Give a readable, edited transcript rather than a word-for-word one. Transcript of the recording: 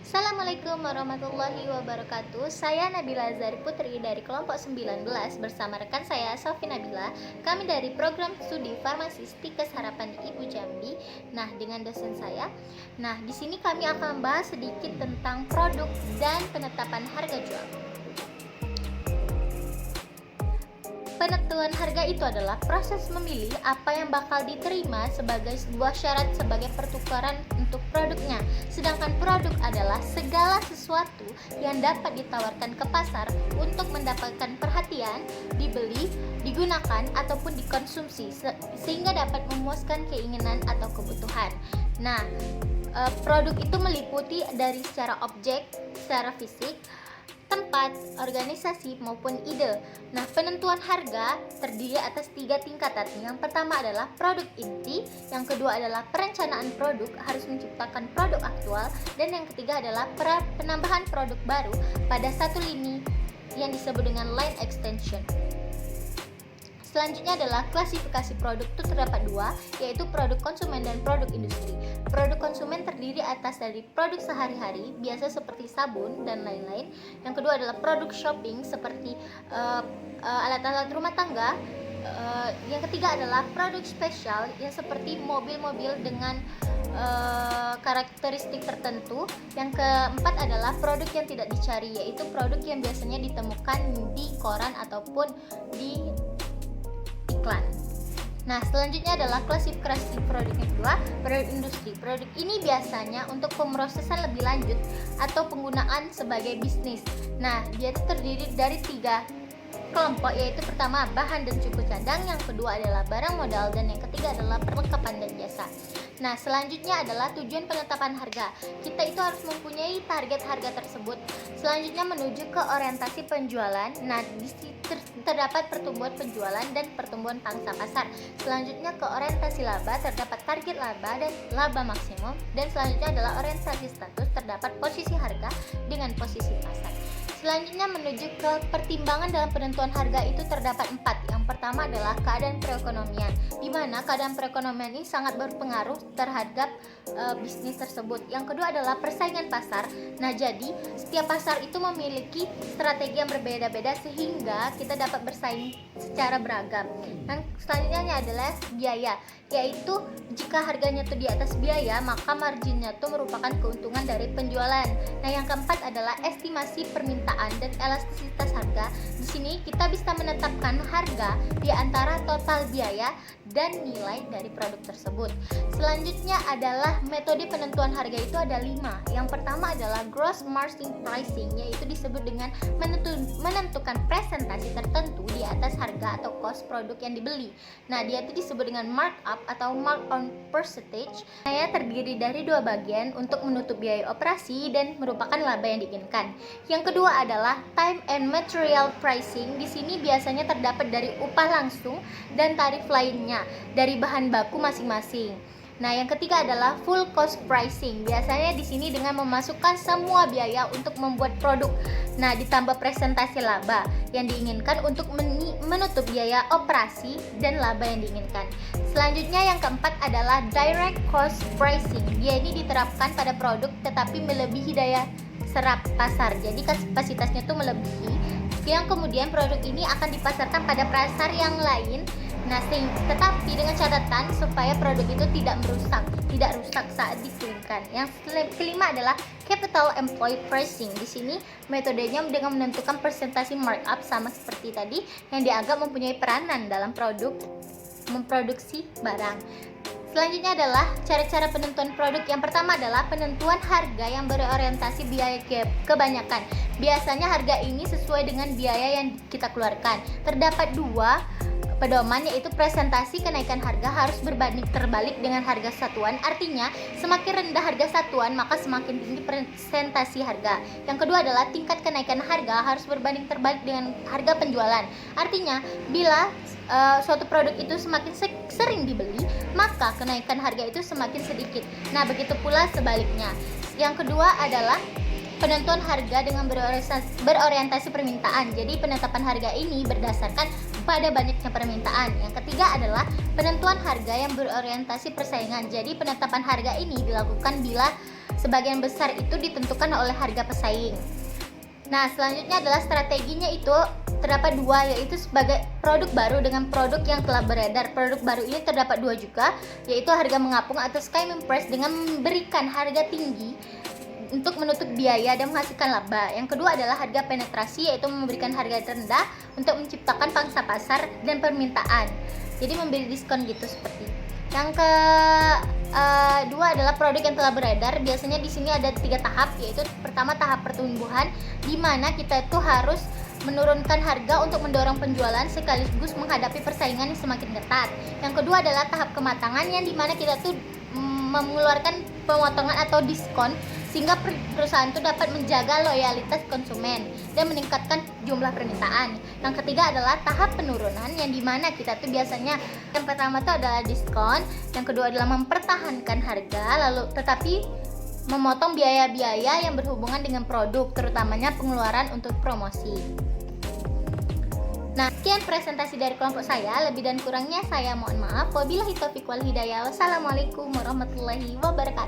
Assalamualaikum warahmatullahi wabarakatuh. Saya Nabila Zari Putri dari kelompok 19 bersama rekan saya Sofi Nabila. Kami dari program studi Farmasi Stikes Harapan Ibu Jambi. Nah, dengan dosen saya. Nah, di sini kami akan membahas sedikit tentang produk dan penetapan harga jual. Penentuan harga itu adalah proses memilih apa yang bakal diterima sebagai sebuah syarat sebagai pertukaran untuk produknya. Sedangkan produk adalah segala sesuatu yang dapat ditawarkan ke pasar untuk mendapatkan perhatian, dibeli, digunakan, ataupun dikonsumsi sehingga dapat memuaskan keinginan atau kebutuhan. Nah, produk itu meliputi dari secara objek, secara fisik, tempat, organisasi, maupun ide. Nah, penentuan harga terdiri atas 3 tingkatan. Yang pertama adalah produk inti, yang kedua adalah perencanaan produk, harus menciptakan produk aktual, dan yang ketiga adalah penambahan produk baru pada satu lini yang disebut dengan line extension. Selanjutnya adalah klasifikasi produk, itu terdapat 2, yaitu produk konsumen dan produk industri. Produk konsumen terdiri atas dari produk sehari-hari, biasa seperti sabun dan lain-lain. Yang kedua adalah produk shopping seperti alat-alat rumah tangga. Yang ketiga adalah produk spesial yang seperti mobil-mobil dengan karakteristik tertentu. Yang keempat adalah produk yang tidak dicari, yaitu produk yang biasanya ditemukan di koran ataupun di iklan. Nah, selanjutnya adalah klasifikasi produk yang kedua, produk industri. Produk ini biasanya untuk pemrosesan lebih lanjut atau penggunaan sebagai bisnis. Nah, dia terdiri dari 3 kelompok, yaitu pertama bahan dan suku cadang, yang kedua adalah barang modal, dan yang ketiga adalah perlengkapan dan jasa. Nah, selanjutnya adalah tujuan penetapan harga. Kita itu harus mempunyai target harga tersebut. Selanjutnya menuju ke orientasi penjualan. Nah, di situ terdapat pertumbuhan penjualan dan pertumbuhan pangsa pasar. Selanjutnya ke orientasi laba, terdapat target laba dan laba maksimum. Dan selanjutnya adalah orientasi status, terdapat posisi harga dengan posisi pasar. Selanjutnya menuju ke pertimbangan dalam penentuan harga, itu terdapat 4. Yang pertama adalah keadaan perekonomian, di mana keadaan perekonomian ini sangat berpengaruh terhadap bisnis tersebut. Yang kedua adalah persaingan pasar. Nah, jadi setiap pasar itu memiliki strategi yang berbeda-beda sehingga kita dapat bersaing secara beragam. Dan selanjutnya adalah biaya, yaitu jika harganya itu di atas biaya, maka marginnya itu merupakan keuntungan dari penjualan. Nah, yang keempat adalah estimasi permintaan dan elastisitas harga. Di sini kita bisa menetapkan harga di antara total biaya dan nilai dari produk tersebut. Selanjutnya adalah metode penentuan harga, itu ada 5. Yang pertama adalah gross margin pricing, yaitu disebut dengan menentukan presentasi tertentu di atas harga atau cost produk yang dibeli. Nah, dia itu disebut dengan markup atau mark on percentage. Nah, terdiri dari 2 bagian untuk menutup biaya operasi dan merupakan laba yang diinginkan. Yang kedua adalah time and material pricing. Di sini biasanya terdapat dari upah langsung dan tarif lainnya dari bahan baku masing-masing. Nah, yang ketiga adalah full cost pricing. Biasanya di sini dengan memasukkan semua biaya untuk membuat produk. Nah, ditambah presentasi laba yang diinginkan untuk menutup biaya operasi dan laba yang diinginkan. Selanjutnya yang keempat adalah direct cost pricing. Dia ini diterapkan pada produk tetapi melebihi daya serap pasar. Jadi kapasitasnya itu melebihi. Yang kemudian produk ini akan dipasarkan pada pasar yang lain. Nah, tetapi dengan catatan supaya produk itu tidak rusak saat dikeringkan. Yang kelima adalah capital employed pricing. Di sini metodenya dengan menentukan persentase markup sama seperti tadi yang dianggap mempunyai peranan dalam produk memproduksi barang. Selanjutnya adalah cara-cara penentuan produk. Yang pertama adalah penentuan harga yang berorientasi biaya kebanyakan. Biasanya harga ini sesuai dengan biaya yang kita keluarkan. Terdapat 2 pedoman, yaitu presentasi kenaikan harga harus berbanding terbalik dengan harga satuan. Artinya, semakin rendah harga satuan, maka semakin tinggi presentasi harga. Yang kedua adalah tingkat kenaikan harga harus berbanding terbalik dengan harga penjualan. Artinya, bila suatu produk itu semakin sering dibeli, maka kenaikan harga itu semakin sedikit. Nah, begitu pula sebaliknya. Yang kedua adalah penentuan harga dengan berorientasi permintaan. Jadi penetapan harga ini berdasarkan pada banyaknya permintaan. Yang ketiga adalah penentuan harga yang berorientasi persaingan. Jadi penetapan harga ini dilakukan bila sebagian besar itu ditentukan oleh harga pesaing. Nah, selanjutnya adalah strateginya itu terdapat dua, yaitu sebagai produk baru dengan produk yang telah beredar. Produk baru ini terdapat dua juga, yaitu harga mengapung atau skimming price dengan memberikan harga tinggi untuk menutup biaya dan menghasilkan laba. Yang kedua adalah harga penetrasi, yaitu memberikan harga rendah untuk menciptakan pangsa pasar dan permintaan. Jadi memberi diskon gitu seperti. Yang kedua adalah produk yang telah beredar. Biasanya di sini ada 3 tahap, yaitu pertama tahap pertumbuhan, di mana kita itu harus menurunkan harga untuk mendorong penjualan sekaligus menghadapi persaingan yang semakin ketat. Yang kedua adalah tahap kematangan, yang dimana kita tuh mengeluarkan pemotongan atau diskon sehingga perusahaan itu dapat menjaga loyalitas konsumen dan meningkatkan jumlah permintaan. Yang ketiga adalah tahap penurunan, yang dimana kita tuh biasanya yang pertama tuh adalah diskon, yang kedua adalah mempertahankan harga, lalu tetapi memotong biaya-biaya yang berhubungan dengan produk, terutamanya pengeluaran untuk promosi. Nah, sekian presentasi dari kelompok saya. Lebih dan kurangnya saya mohon maaf. Wabillahi taufiq wal hidayah. Wassalamualaikum warahmatullahi wabarakatuh.